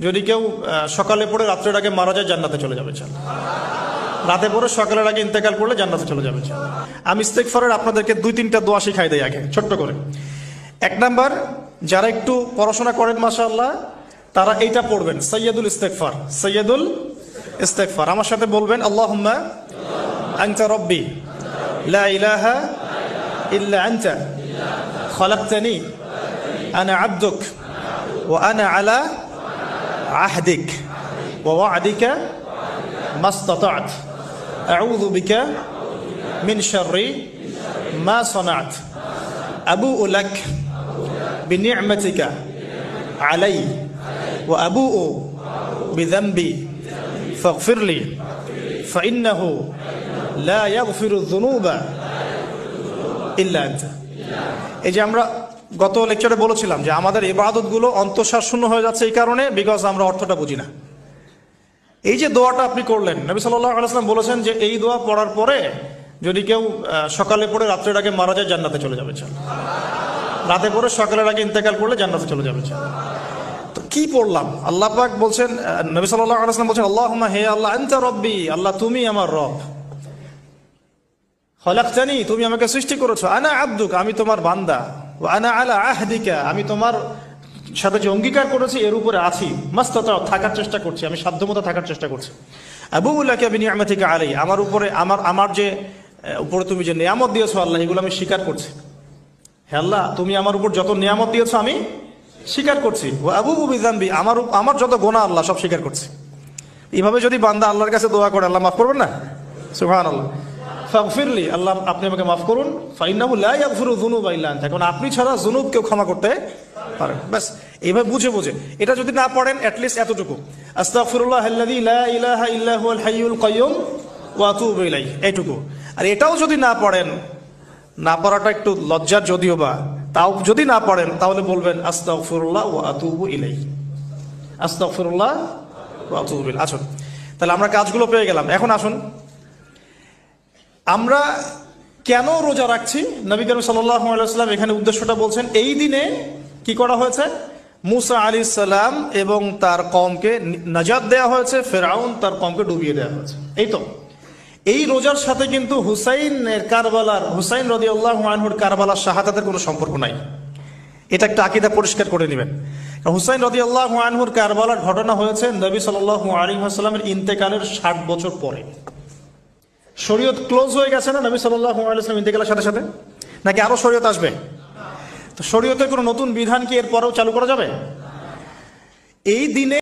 যদি কেউ সকালে পড়ে রাত্রের আগে মারা যায় জান্নাতে চলে যাবে। রাতে পড়ে সকালের আগে ইন্তেকাল করলে জান্নাতে চলে যাবে। আমি ইস্তেগফারের আপনাদেরকে 2-3টা দোয়া শিখাই দেই আগে ছোট্ট করে। 1 নাম্বার, যারা একটু পড়াশোনা করেন মাশাআল্লাহ তারা এইটা পড়বেন, সাইয়্যিদুল ইস্তেগফার। সাইয়্যিদুল ইস্তেগফার আমার সাথে বলবেন, আল্লাহুম্মা আনতা রাব্বি লা ইলাহা ইল্লা আনতা খলাকতানি আনা আবদুক ওয়া আনা আলা আহদিক ওয়া ওয়া'দিকা মাসতাতা'ত আউযু বিকা মিন শাররি মা সানা'ত আবু'ু লাক বিনি'মাতিকা আলাইয়া ওয়া আবু'ু বিযানবি ফাগফিরলি ফাইন্নাহু লা ইয়াগফিরুয যুনুবা ইল্লা আনতা। এই যে আমরা গত লেকচারে বলেছিলাম যে আমাদের ইবাদতগুলো অন্তঃসার শূন্য হয়ে যাচ্ছে এই কারণে, বিকজ আমরা অর্থটা বুঝি না। এই যে দোয়াটা আপনি করলেন, নবী সাল্লাল্লাহু আলাইহি ওয়াসাল্লাম বলেছেন যে এই দোয়া পড়ার পরে যদি কেউ সকালে পড়ে রাত্রের আগে মারা যায় জান্নাতে চলে যাবে। রাতে পড়ে সকালের আগে ইন্তেকাল করলে জান্নাতে চলে যাবে। তো কি পড়লাম? আল্লাহ পাক বলছেন, নবী সাল্লাল্লাহু আলাইহি ওয়াসাল্লাম বলছেন, আল্লাহুম্মা হে আল্লাহ আনতা রাব্বি, আল্লাহ তুমি আমার রব, খলাকতানি তুমি আমাকে সৃষ্টি করেছো, আনা আবদুক আমি তোমার বান্দা, ওয়া আনা আলা আহদিকা আমি তোমার সাথে যে অঙ্গীকার করেছি এর উপরে আছি, মাসতাতা থাকার চেষ্টা করছি, আমি সাধ্যমতো থাকার চেষ্টা করছি, আবু'ু লাকা বিনি'মাতিকা আলাইয়া আমার উপরে আমার যে উপরে তুমি যে নিয়ামত দিয়েছো আল্লাহ এগুলো আমি স্বীকার করছি। হে আল্লাহ তুমি আমার উপর যত নিয়ামত দিয়েছো আমি স্বীকার করছি, ওয়া আবু'ু বিযানবি আমার যত গুনাহ আল্লাহ সব স্বীকার করছি। এইভাবে যদি বান্দা আল্লাহর কাছে দোয়া করে আল্লাহ মাফ করবেন না? সুবহানাল্লাহ। ফাগফিরলি আল্লাহ আপনি আমাকে মাফ করুন, ফাইন্নাহু লা ইয়াগফিরু যুনুবা ইল্লা আনতা কারণ আপনি ছাড়া যুনুব কেউ ক্ষমা করতে পারেন। বাস এইভাবে বুঝে বুঝে এটা যদি না পড়েন অ্যাটলিস্ট এতটুকু, আস্তাগফিরুল্লাহাল্লাযী লা ইলাহা ইল্লা হুয়াল হাইয়ুল কাইয়্যুম ওয়া আতুবু ইলাইহি, এইটুকু। আর এটাও যদি না পড়েন, না পড়াটা একটু লজ্জার যদিও বা, তাও যদি না পড়েন তাহলে বলবেন আস্তাগফিরুল্লাহ ওয়া আতুবু ইলাইহি, আস্তাগফিরুল্লাহ ওয়া আতুবু ইলাইহি। আসুন তাহলে আমরা কাজগুলো পেয়ে গেলাম। এখন আসুন আমরা কেন রোজা রাখছি। নবী করিম সাল্লাল্লাহু আলাইহি ওয়াসাল্লাম এখানে উদ্দেশ্যটা বলছেন। এই দিনে কি করা হয়েছে? মুসা আলাইহিস সালাম এবং তার কওমকে নাজাত দেওয়া হয়েছে, ফেরাউন তার কওমকে ডুবিয়ে দেওয়া হয়েছে। এই তো এই রোজার সাথে কিন্তু হুসাইন রাদিয়াল্লাহু আনহুর কারবালার শাহাদাতের কোনো সম্পর্ক নাই। এটা একটা আকীদা পরিষ্কার করে নেবেন। হুসাইন রাদিয়াল্লাহু আনহুর কারবালার ঘটনা হয়েছে নবী সাল্লাল্লাহু আলাইহি ওয়াসাল্লামের ইন্তেকালের 60 বছর পরে। শরীয়ত ক্লোজ হয়ে গেছে না নবী সাল্লাল্লাহু আলাইহি ওয়াসাল্লাম ইন্তেকালের সাথে সাথে, নাকি আরো শরীয়ত আসবে? তো শরীয়তের কোনো নতুন বিধান কি এরপরেও চালু করা যাবে? এই দিনে